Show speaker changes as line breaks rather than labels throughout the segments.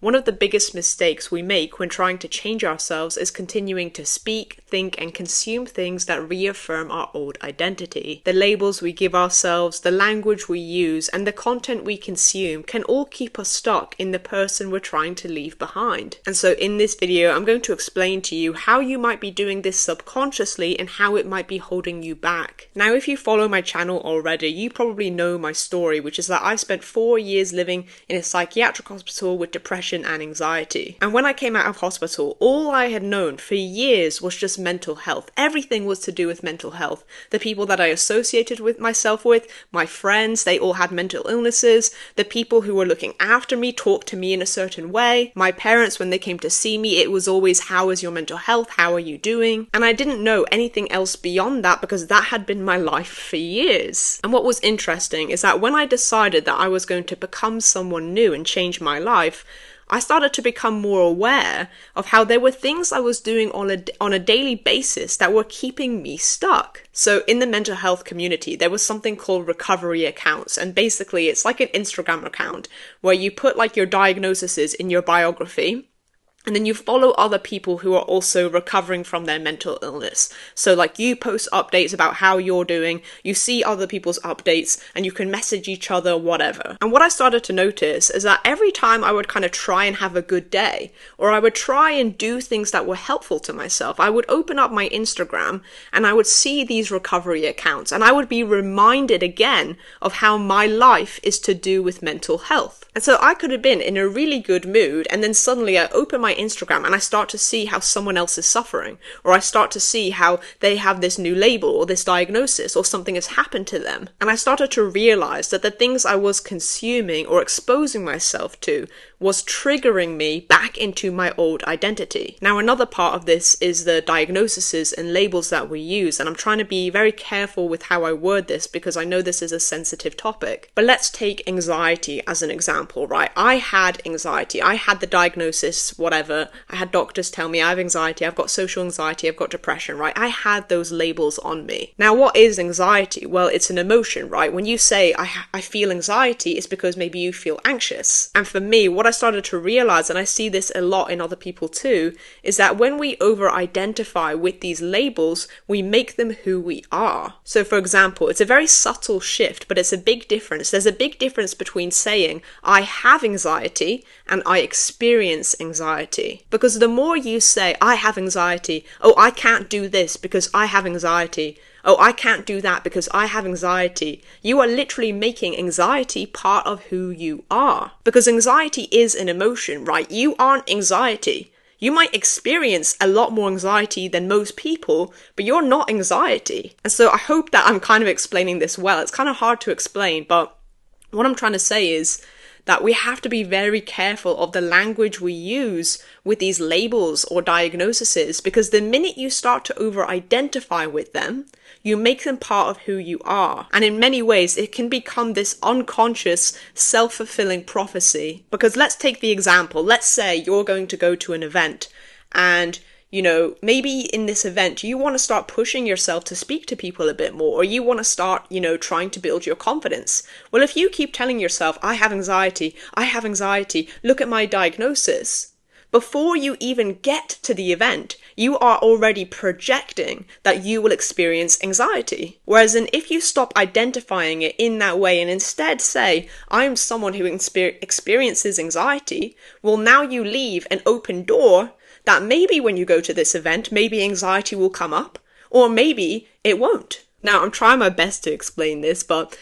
One of the biggest mistakes we make when trying to change ourselves is continuing to speak, think, and consume things that reaffirm our old identity. The labels we give ourselves, the language we use, and the content we consume can all keep us stuck in the person we're trying to leave behind. And so in this video, I'm going to explain to you how you might be doing this subconsciously and how it might be holding you back. Now, if you follow my channel already, you probably know my story, which is that I spent 4 years living in a psychiatric hospital with depression and anxiety. And when I came out of hospital, all I had known for years was just mental health. Everything was to do with mental health. The people that I associated with myself with, my friends, they all had mental illnesses. The people who were looking after me talked to me in a certain way. My parents, when they came to see me, it was always, how is your mental health? How are you doing? And I didn't know anything else beyond that because that had been my life for years. And what was interesting is that when I decided that I was going to become someone new and change my life, I started to become more aware of how there were things I was doing on a daily basis that were keeping me stuck. So in the mental health community, there was something called recovery accounts. And basically, it's like an Instagram account where you put like your diagnoses in your biography. And then you follow other people who are also recovering from their mental illness. So like you post updates about how you're doing, you see other people's updates, and you can message each other, whatever. And what I started to notice is that every time I would kind of try and have a good day, or I would try and do things that were helpful to myself, I would open up my Instagram and I would see these recovery accounts, and I would be reminded again of how my life is to do with mental health. And so I could have been in a really good mood, and then suddenly I open my Instagram and I start to see how someone else is suffering, or I start to see how they have this new label or this diagnosis or something has happened to them. And I started to realize that the things I was consuming or exposing myself to was triggering me back into my old identity. Now, another part of this is the diagnoses and labels that we use, and I'm trying to be very careful with how I word this because I know this is a sensitive topic. But let's take anxiety as an example, right? I had anxiety. I had the diagnosis, whatever. I had doctors tell me I have anxiety, I've got social anxiety, I've got depression, right? I had those labels on me. Now, what is anxiety? Well, it's an emotion, right? When you say I feel anxiety, it's because maybe you feel anxious. And for me, what I started to realize, and I see this a lot in other people too, is that when we over-identify with these labels, we make them who we are. So for example, it's a very subtle shift, but it's a big difference. There's a big difference between saying I have anxiety and I experience anxiety. Because the more you say I have anxiety, oh, I can't do this because I have anxiety, oh, I can't do that because I have anxiety, you are literally making anxiety part of who you are. Because anxiety is an emotion, right? You aren't anxiety. You might experience a lot more anxiety than most people, but you're not anxiety. And so I hope that I'm kind of explaining this well. It's kind of hard to explain, but what I'm trying to say is that we have to be very careful of the language we use with these labels or diagnoses, because the minute you start to over-identify with them, you make them part of who you are. And in many ways, it can become this unconscious, self-fulfilling prophecy. Because let's take the example. Let's say you're going to go to an event and maybe in this event, you want to start pushing yourself to speak to people a bit more, or you want to start, trying to build your confidence. Well, if you keep telling yourself, I have anxiety, look at my diagnosis, before you even get to the event, you are already projecting that you will experience anxiety. Whereas if you stop identifying it in that way and instead say, I'm someone who experiences anxiety, well, now you leave an open door that maybe when you go to this event, maybe anxiety will come up, or maybe it won't. Now, I'm trying my best to explain this, but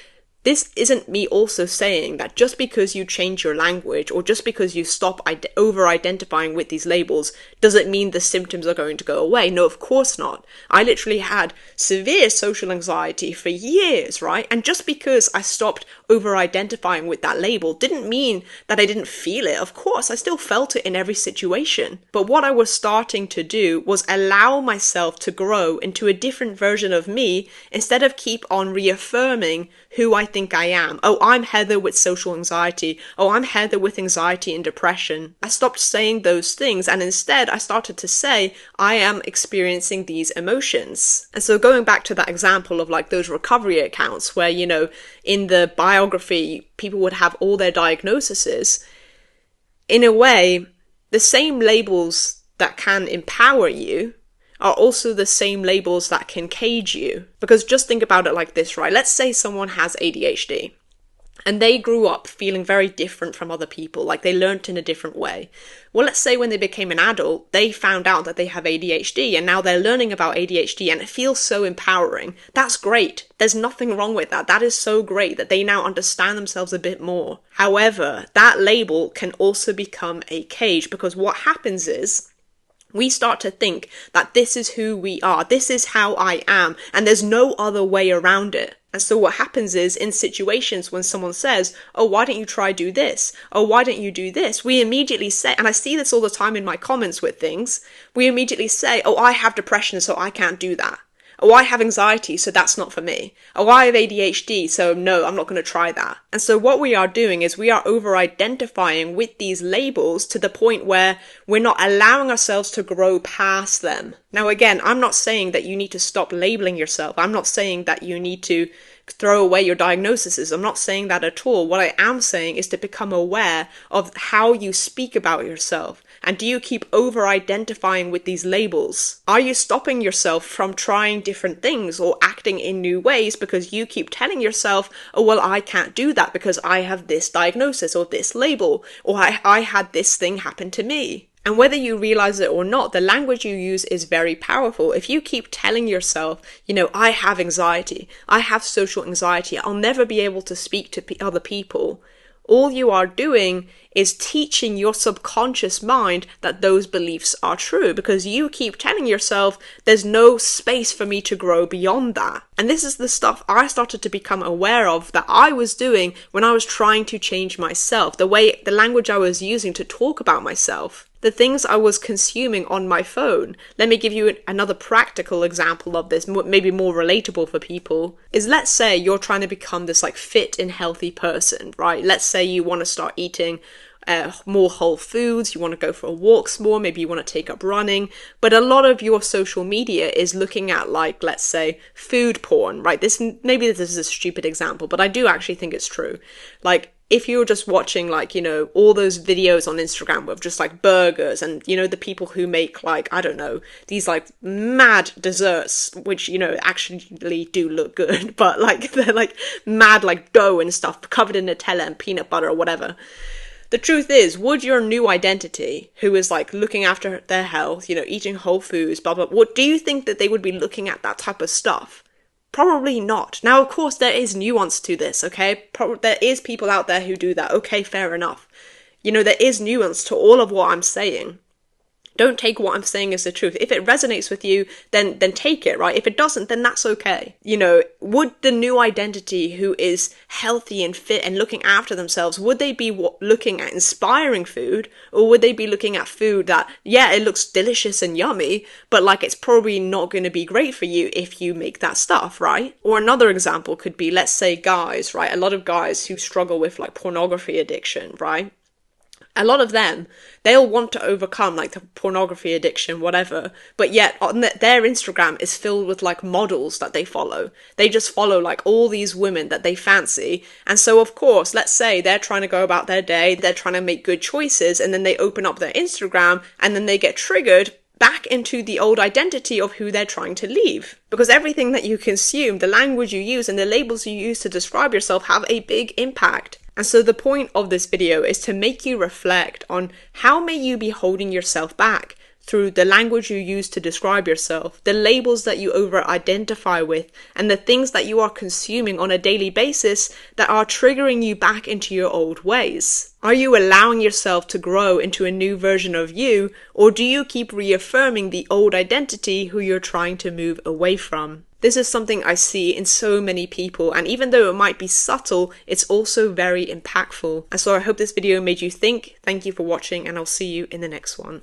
this isn't me also saying that just because you change your language or just because you stop over-identifying with these labels doesn't mean the symptoms are going to go away. No, of course not. I literally had severe social anxiety for years, right? And just because I stopped over-identifying with that label didn't mean that I didn't feel it. Of course, I still felt it in every situation. But what I was starting to do was allow myself to grow into a different version of me instead of keep on reaffirming who I think I am. Oh, I'm Heather with social anxiety. Oh, I'm Heather with anxiety and depression. I stopped saying those things and instead I started to say, I am experiencing these emotions. And so going back to that example of like those recovery accounts where, in the biography, people would have all their diagnoses. in a way, the same labels that can empower you are also the same labels that can cage you. Because just think about it like this, right? Let's say someone has ADHD and they grew up feeling very different from other people, like they learnt in a different way. Well, let's say when they became an adult, they found out that they have ADHD and now they're learning about ADHD and it feels so empowering. That's great. There's nothing wrong with that. That is so great that they now understand themselves a bit more. However, that label can also become a cage, because what happens is we start to think that this is who we are, this is how I am, and there's no other way around it. And so what happens is, in situations when someone says, oh, why don't you try do this? Oh, why don't you do this? We immediately say, and I see this all the time in my comments with things, we immediately say, oh, I have depression, so I can't do that. Oh, I have anxiety, so that's not for me. Oh, I have ADHD, so no, I'm not going to try that. And so what we are doing is we are over-identifying with these labels to the point where we're not allowing ourselves to grow past them. Now, again, I'm not saying that you need to stop labeling yourself. I'm not saying that you need to throw away your diagnoses. I'm not saying that at all. What I am saying is to become aware of how you speak about yourself. And do you keep over-identifying with these labels? Are you stopping yourself from trying different things or acting in new ways because you keep telling yourself, oh, well, I can't do that because I have this diagnosis or this label, or I had this thing happen to me? And whether you realize it or not, the language you use is very powerful. If you keep telling yourself, I have anxiety, I have social anxiety, I'll never be able to speak to other people, all you are doing is teaching your subconscious mind that those beliefs are true, because you keep telling yourself there's no space for me to grow beyond that. And this is the stuff I started to become aware of that I was doing when I was trying to change myself, the language I was using to talk about myself. The things I was consuming on my phone. Let me give you another practical example of this, maybe more relatable for people, is let's say you're trying to become this fit and healthy person, right? Let's say you want to start eating more whole foods, you want to go for walks more, maybe you want to take up running, but a lot of your social media is looking at let's say food porn, right? Maybe this is a stupid example, but I do actually think it's true. If you're just watching all those videos on Instagram of just burgers and the people who make I don't know, these mad desserts, which actually do look good, but they're mad dough and stuff covered in Nutella and peanut butter or whatever. The truth is, would your new identity, who is looking after their health, eating whole foods, blah blah, what do you think that they would be looking at that type of stuff? Probably not. Now, of course, there is nuance to this, okay? There is people out there who do that. Okay, fair enough. There is nuance to all of what I'm saying. Don't take what I'm saying as the truth. If it resonates with you, then take it, right? If it doesn't, then that's okay. Would the new identity who is healthy and fit and looking after themselves, would they be looking at inspiring food, or would they be looking at food that, yeah, it looks delicious and yummy, but it's probably not going to be great for you if you make that stuff, right? Or another example could be, let's say guys, right? A lot of guys who struggle with pornography addiction, right? A lot of them, they'll want to overcome the pornography addiction, whatever, but yet on their Instagram is filled with models that they follow. They just follow all these women that they fancy. And so of course, let's say they're trying to go about their day, they're trying to make good choices, and then they open up their Instagram and then they get triggered back into the old identity of who they're trying to leave. Because everything that you consume, the language you use and the labels you use to describe yourself have a big impact. And so the point of this video is to make you reflect on how may you be holding yourself back through the language you use to describe yourself, the labels that you over-identify with, and the things that you are consuming on a daily basis that are triggering you back into your old ways. Are you allowing yourself to grow into a new version of you, or do you keep reaffirming the old identity who you're trying to move away from? This is something I see in so many people, and even though it might be subtle, it's also very impactful. And so I hope this video made you think. Thank you for watching, and I'll see you in the next one.